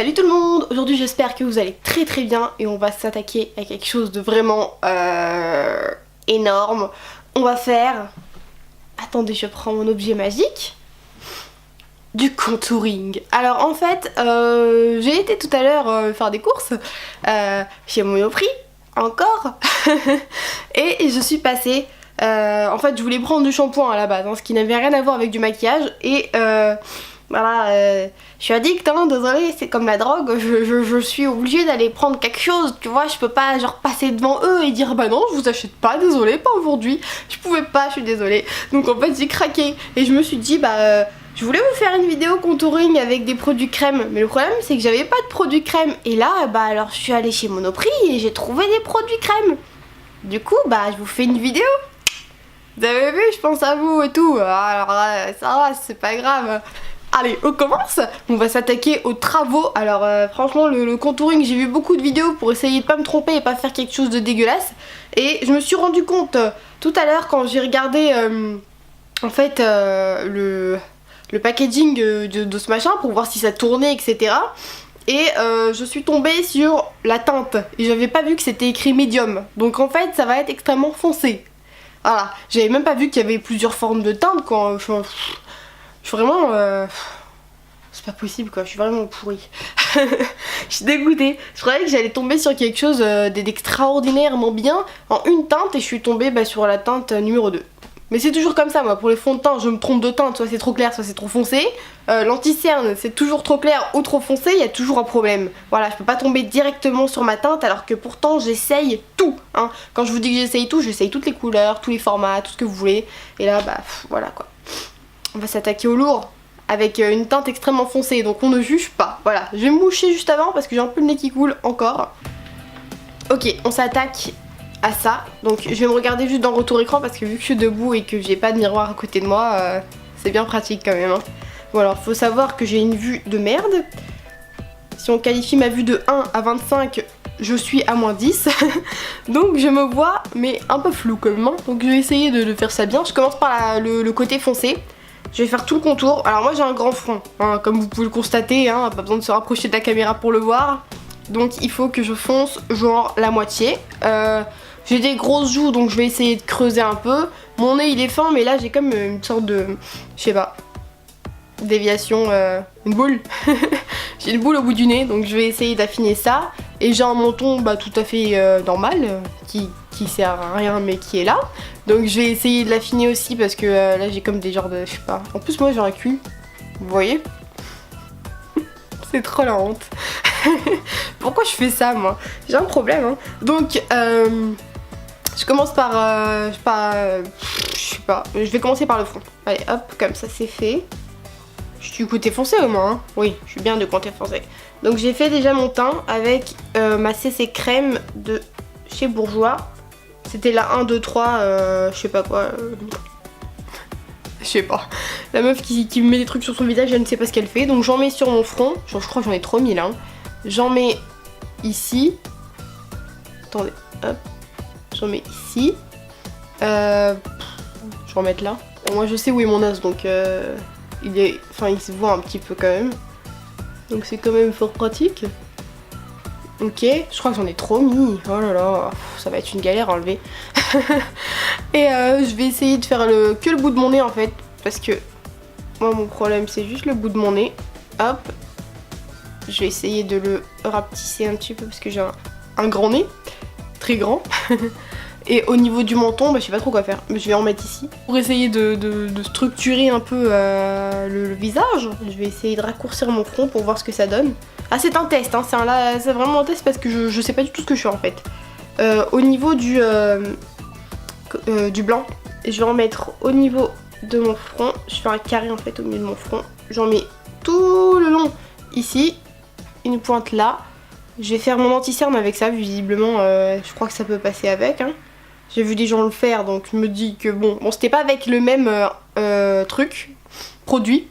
Salut tout le monde, aujourd'hui j'espère que vous allez très bien et on va s'attaquer à quelque chose de vraiment énorme. On va faire... Attendez, je prends mon objet magique. Du contouring. Alors en fait, j'ai été tout à l'heure faire des courses chez Monoprix, encore. Et je suis passée... en fait je voulais prendre du shampoing à la base, hein, ce qui n'avait rien à voir avec du maquillage. Et voilà, je suis addict, hein, désolée, c'est comme la drogue, je suis obligée d'aller prendre quelque chose, tu vois, je peux pas genre passer devant eux et dire bah non, je vous achète pas, désolée, pas aujourd'hui, je pouvais pas, je suis désolée. Donc en fait j'ai craqué et je me suis dit bah je voulais vous faire une vidéo contouring avec des produits crème, mais le problème c'est que j'avais pas de produits crème et là bah alors je suis allée chez Monoprix et j'ai trouvé des produits crème. Du coup bah je vous fais une vidéo. Vous avez vu, je pense à vous et tout, alors là ça va, c'est pas grave. Allez, on commence. On va s'attaquer aux travaux. Alors franchement le contouring, j'ai vu beaucoup de vidéos pour essayer de pas me tromper et pas faire quelque chose de dégueulasse. Et je me suis rendu compte tout à l'heure quand j'ai regardé en fait le packaging de ce machin pour voir si ça tournait, etc. Et je suis tombée sur la teinte et j'avais pas vu que c'était écrit médium. Donc en fait ça va être extrêmement foncé. Voilà, j'avais même pas vu qu'il y avait plusieurs formes de teinte quand... je suis vraiment... c'est pas possible quoi, je suis vraiment pourrie. Je suis dégoûtée. Je croyais que j'allais tomber sur quelque chose d'extraordinairement bien en une teinte et je suis tombée sur la teinte numéro 2. Mais c'est toujours comme ça moi, pour les fonds de teint je me trompe de teinte, soit c'est trop clair soit c'est trop foncé. L'anti-cerne c'est toujours trop clair ou trop foncé, il y a toujours un problème. Voilà, je peux pas tomber directement sur ma teinte alors que pourtant j'essaye tout, hein. Quand je vous dis que j'essaye tout, j'essaye toutes les couleurs, tous les formats, tout ce que vous voulez. Et là bah voilà quoi. On va s'attaquer au lourd avec une teinte extrêmement foncée, donc on ne juge pas. Voilà, je vais me moucher juste avant parce que j'ai un peu le nez qui coule encore. Ok, on s'attaque à ça. Donc je vais me regarder juste dans le retour écran parce que vu que je suis debout et que j'ai pas de miroir à côté de moi, c'est bien pratique quand même, hein. Bon alors, faut savoir que j'ai une vue de merde. Si on qualifie ma vue de 1 à 25, je suis à moins 10. Donc je me vois, mais un peu flou quand même, hein. Donc je vais essayer de faire ça bien. Je commence par le côté foncé. Je vais faire tout le contour. Alors moi j'ai un grand front, hein, comme vous pouvez le constater, hein, pas besoin de se rapprocher de la caméra pour le voir. Donc il faut que je fonce genre la moitié. J'ai des grosses joues donc je vais essayer de creuser un peu. Mon nez il est fin mais là j'ai comme une sorte de, je sais pas, déviation, une boule. J'ai une boule au bout du nez donc je vais essayer d'affiner ça. Et j'ai un menton tout à fait normal, qui sert à rien mais qui est là. Donc je vais essayer de l'affiner aussi parce que là j'ai comme des genres de, je sais pas. En plus moi j'ai un cul, vous voyez. C'est trop la honte. Pourquoi je fais ça moi? J'ai un problème, hein. Donc je commence par, je sais pas, je vais commencer par le fond. Allez hop, comme ça c'est fait. Je suis du côté foncé au moins, hein. Oui, je suis bien de côté foncé. Donc j'ai fait déjà mon teint avec ma CC crème de chez Bourjois. C'était la 1, 2, 3, je sais pas quoi. Je sais pas. La meuf qui me met des trucs sur son visage, je ne sais pas ce qu'elle fait. Donc j'en mets sur mon front. Genre, je crois que j'en ai trop mis là, hein. J'en mets ici. Attendez, hop. J'en mets ici. Je vais en mettre là. Bon, moi je sais où est mon os donc il se voit un petit peu quand même. Donc c'est quand même fort pratique. Ok, je crois que j'en ai trop mis. Oh là là, ça va être une galère à enlever. Et je vais essayer de faire que le bout de mon nez en fait. Parce que moi mon problème c'est juste le bout de mon nez. Hop. Je vais essayer de le rapetisser un petit peu parce que j'ai un grand nez. Très grand. Et au niveau du menton, je sais pas trop quoi faire. Mais je vais en mettre ici. Pour essayer de structurer un peu le visage, je vais essayer de raccourcir mon front pour voir ce que ça donne. Ah c'est un test, hein. C'est vraiment un test parce que je sais pas du tout ce que je fais en fait. Au niveau du blanc, je vais en mettre au niveau de mon front. Je fais un carré en fait au milieu de mon front. J'en mets tout le long ici. Une pointe là. Je vais faire mon anti-cerne avec ça, visiblement je crois que ça peut passer avec, hein. J'ai vu des gens le faire donc je me dis que bon c'était pas avec le même produit.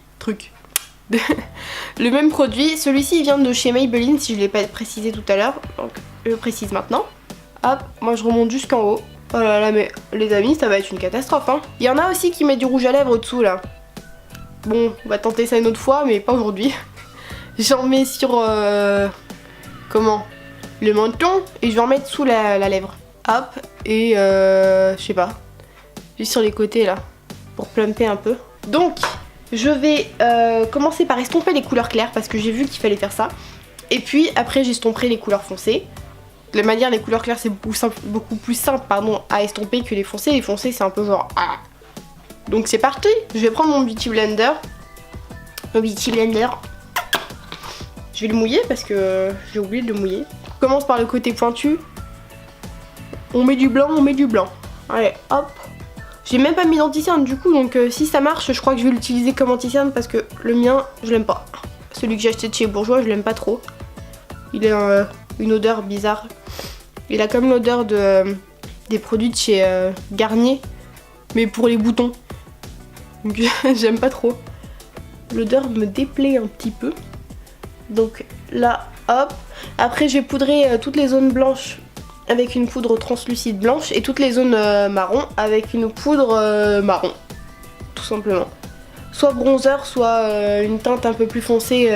Le même produit, celui-ci il vient de chez Maybelline si je l'ai pas précisé tout à l'heure, donc je le précise maintenant. Hop, moi je remonte jusqu'en haut. Oh là là mais les amis ça va être une catastrophe, hein. Il y en a aussi qui mettent du rouge à lèvres au-dessous là. Bon, on va tenter ça une autre fois mais pas aujourd'hui. j'en mets sur comment, le menton et je vais en mettre sous la lèvre. Hop, et je sais pas, juste sur les côtés là, pour plumper un peu. Donc je vais commencer par estomper les couleurs claires parce que j'ai vu qu'il fallait faire ça. Et puis après j'estomperai les couleurs foncées. De la manière, les couleurs claires c'est beaucoup plus simple pardon, à estomper que les foncées. Les foncées c'est un peu genre... Ah. Donc c'est parti, je vais prendre mon Beauty Blender. Mon Beauty Blender. Je vais le mouiller parce que j'ai oublié de le mouiller. On commence par le côté pointu. On met du blanc, on met du blanc. Allez, hop. J'ai même pas mis d'anti-cerne du coup, donc si ça marche, je crois que je vais l'utiliser comme anti-cerne parce que le mien, je l'aime pas. Celui que j'ai acheté de chez Bourjois, je l'aime pas trop. Il a une odeur bizarre. Il a comme l'odeur des produits de chez Garnier, mais pour les boutons. Donc j'aime pas trop. L'odeur me déplaît un petit peu. Donc là, hop. Après, j'ai poudré toutes les zones blanches avec une poudre translucide blanche et toutes les zones marron avec une poudre marron, tout simplement. Soit bronzer, soit une teinte un peu plus foncée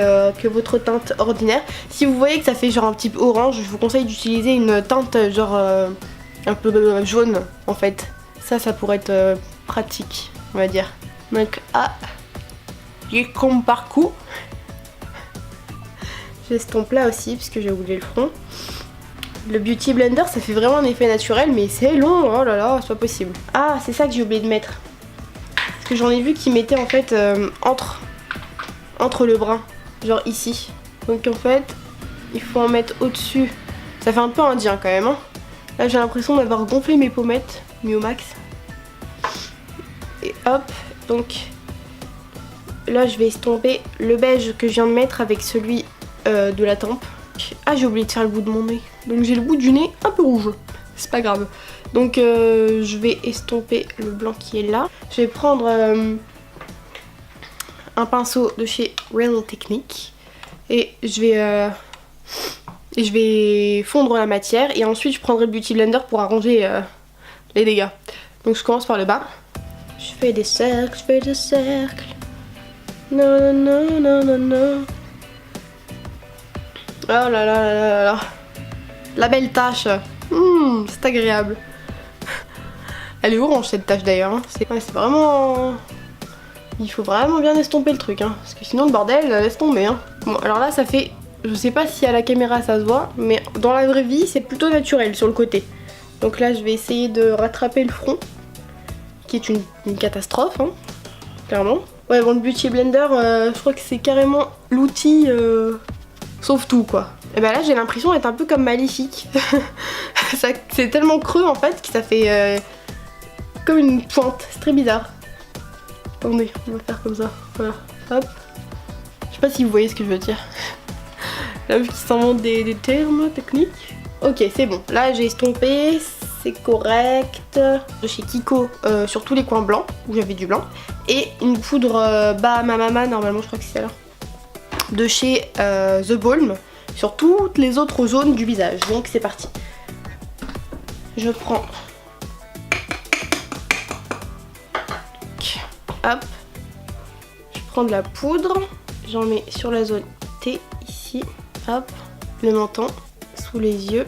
que votre teinte ordinaire. Si vous voyez que ça fait genre un petit peu orange, je vous conseille d'utiliser une teinte genre un peu jaune en fait. Ça pourrait être pratique, on va dire. Donc j'ai comme parcours. J'estompe là aussi puisque j'ai oublié le front. Le Beauty Blender ça fait vraiment un effet naturel mais c'est long, oh là là, c'est pas possible. Ah, c'est ça que j'ai oublié de mettre. Parce que j'en ai vu qui mettaient en fait entre le brin, genre ici. Donc en fait, il faut en mettre au-dessus. Ça fait un peu indien quand même, hein. Là j'ai l'impression d'avoir gonflé mes pommettes, mis au max. Et hop, donc là je vais estomper le beige que je viens de mettre avec celui de la tempe. Ah, j'ai oublié de faire le bout de mon nez. Donc j'ai le bout du nez un peu rouge. C'est pas grave. Donc je vais estomper le blanc qui est là. Je vais prendre un pinceau de chez Real Technique. Et je vais fondre la matière. Et ensuite je prendrai le Beauty Blender pour arranger les dégâts. Donc je commence par le bas. Je fais des cercles, je fais des cercles. Non, non, non, non, non. Oh là là là là là. La belle tache. C'est agréable. Elle est orange cette tache d'ailleurs. Hein. C'est vraiment... Il faut vraiment bien estomper le truc. Hein. Parce que sinon le bordel, laisse tomber. Hein. Bon, alors là ça fait... Je sais pas si à la caméra ça se voit. Mais dans la vraie vie c'est plutôt naturel sur le côté. Donc là je vais essayer de rattraper le front. Qui est une catastrophe. Hein. Clairement. Ouais, bon, le Beauty Blender, je crois que c'est carrément l'outil... Sauf tout quoi. Et ben là j'ai l'impression d'être un peu comme Maléfique. C'est tellement creux en fait que ça fait comme une pointe. C'est très bizarre. Attendez, on va faire comme ça. Voilà. Hop. Je sais pas si vous voyez ce que je veux dire. Là vu qu'ils s'inventent des termes techniques. Ok, c'est bon. Là j'ai estompé. C'est correct. De chez Kiko sur tous les coins blancs où j'avais du blanc. Et une poudre Bahama normalement je crois que c'est là. De chez The Balm sur toutes les autres zones du visage. Donc c'est parti. Je prends... Hop. Je prends de la poudre. J'en mets sur la zone T ici. Hop. Le menton. Sous les yeux.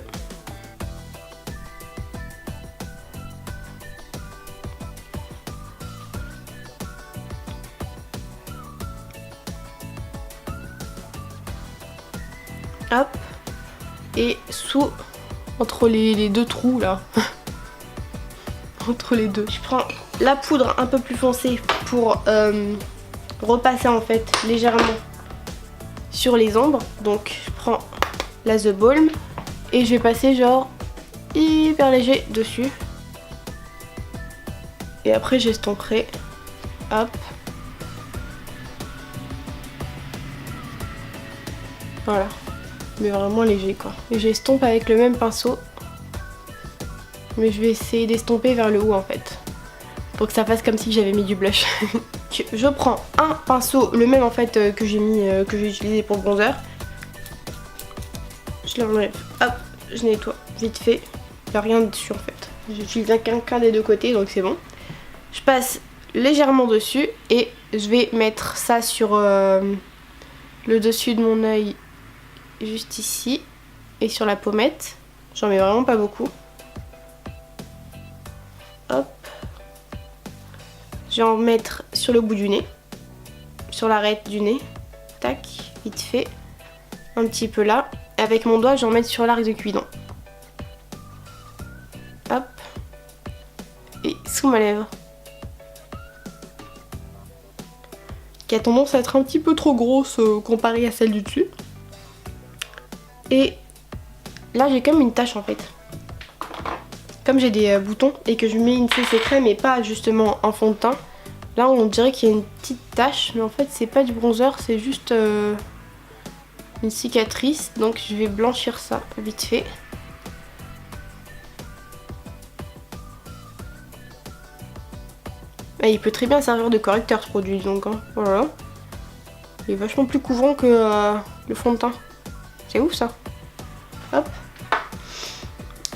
Hop, et sous, entre les deux trous là, entre les deux, je prends la poudre un peu plus foncée pour repasser en fait légèrement sur les ombres. Donc je prends la The Balm et je vais passer genre hyper léger dessus. Et après j'estomperai, hop. Voilà. Mais vraiment léger quoi. Et j'estompe avec le même pinceau. Mais je vais essayer d'estomper vers le haut en fait. Pour que ça fasse comme si j'avais mis du blush. Je prends un pinceau, le même en fait que j'ai utilisé pour le bronzer. Je l'enlève, hop, je nettoie vite fait. Il n'y a rien dessus en fait. J'utilise qu'un des deux côtés donc c'est bon. Je passe légèrement dessus et je vais mettre ça sur le dessus de mon œil juste ici et sur la pommette. J'en mets vraiment pas beaucoup. Hop. Je vais en mettre sur le bout du nez, sur l'arête du nez. Tac, vite fait. Un petit peu là. Avec mon doigt, je vais en mettre sur l'arc de Cupidon. Hop. Et sous ma lèvre. Qui a tendance à être un petit peu trop grosse comparée à celle du dessus. Et là, j'ai comme une tache en fait. Comme j'ai des boutons et que je mets une CC crème et pas justement un fond de teint, là on dirait qu'il y a une petite tache, mais en fait c'est pas du bronzer, c'est juste une cicatrice. Donc je vais blanchir ça vite fait. Et il peut très bien servir de correcteur ce produit donc, hein. Voilà. Il est vachement plus couvrant que le fond de teint. C'est ouf ça. Hop.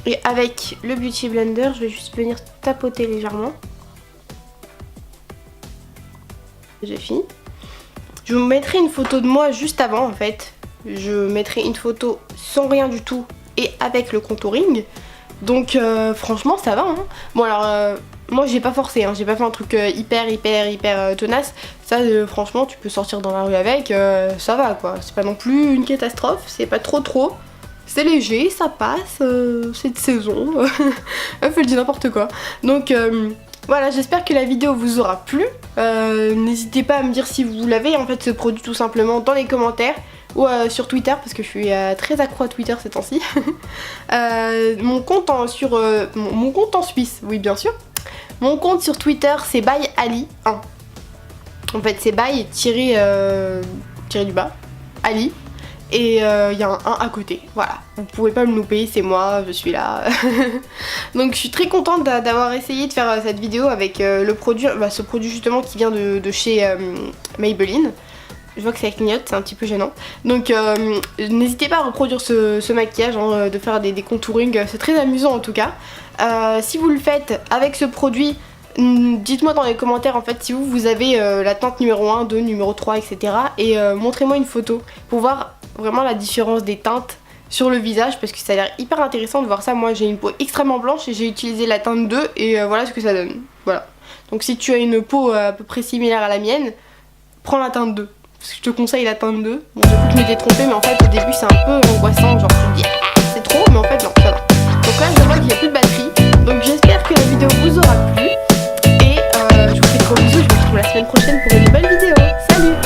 Et avec le Beauty Blender, je vais juste venir tapoter légèrement. J'ai fini. Je vous mettrai une photo de moi juste avant en fait. Je mettrai une photo sans rien du tout et avec le contouring. Donc franchement ça va, hein. Bon alors moi j'ai pas forcé, hein. J'ai pas fait un truc hyper tenace. Ça franchement tu peux sortir dans la rue avec, ça va quoi. C'est pas non plus une catastrophe, c'est pas trop. C'est léger, ça passe, c'est de saison. Je dis n'importe quoi. Donc voilà, j'espère que la vidéo vous aura plu. N'hésitez pas à me dire si vous l'avez en fait ce produit tout simplement dans les commentaires. Ou sur Twitter parce que je suis très accro à Twitter ces temps-ci. Mon compte en Suisse, oui bien sûr. Mon compte sur Twitter c'est byali1. En fait c'est by tiré du bas, Ali. Et il y a un 1 à côté, voilà. Vous pouvez pas me louper, c'est moi, je suis là. Donc je suis très contente d'avoir essayé de faire cette vidéo avec le produit, ce produit justement qui vient de chez Maybelline. Je vois que ça clignote, c'est un petit peu gênant. Donc n'hésitez pas à reproduire ce maquillage, hein, de faire des contourings, c'est très amusant en tout cas. Si vous le faites avec ce produit, dites-moi dans les commentaires en fait si vous avez la teinte numéro 1, 2, numéro 3, etc. Et montrez-moi une photo pour voir vraiment la différence des teintes sur le visage parce que ça a l'air hyper intéressant de voir ça. Moi j'ai une peau extrêmement blanche et j'ai utilisé la teinte 2 et voilà ce que ça donne. Voilà. Donc si tu as une peau à peu près similaire à la mienne, prends la teinte 2. Parce que je te conseille la teinte 2. Bon, du coup, je m'étais trompée, mais en fait, au début, c'est un peu angoissant. Genre, tu te dis, ah, c'est trop, mais en fait, non, ça va. Donc là, je vois qu'il n'y a plus de batterie. Donc, j'espère que la vidéo vous aura plu. Et je vous fais de gros bisous. Je vous retrouve la semaine prochaine pour une nouvelle vidéo. Salut!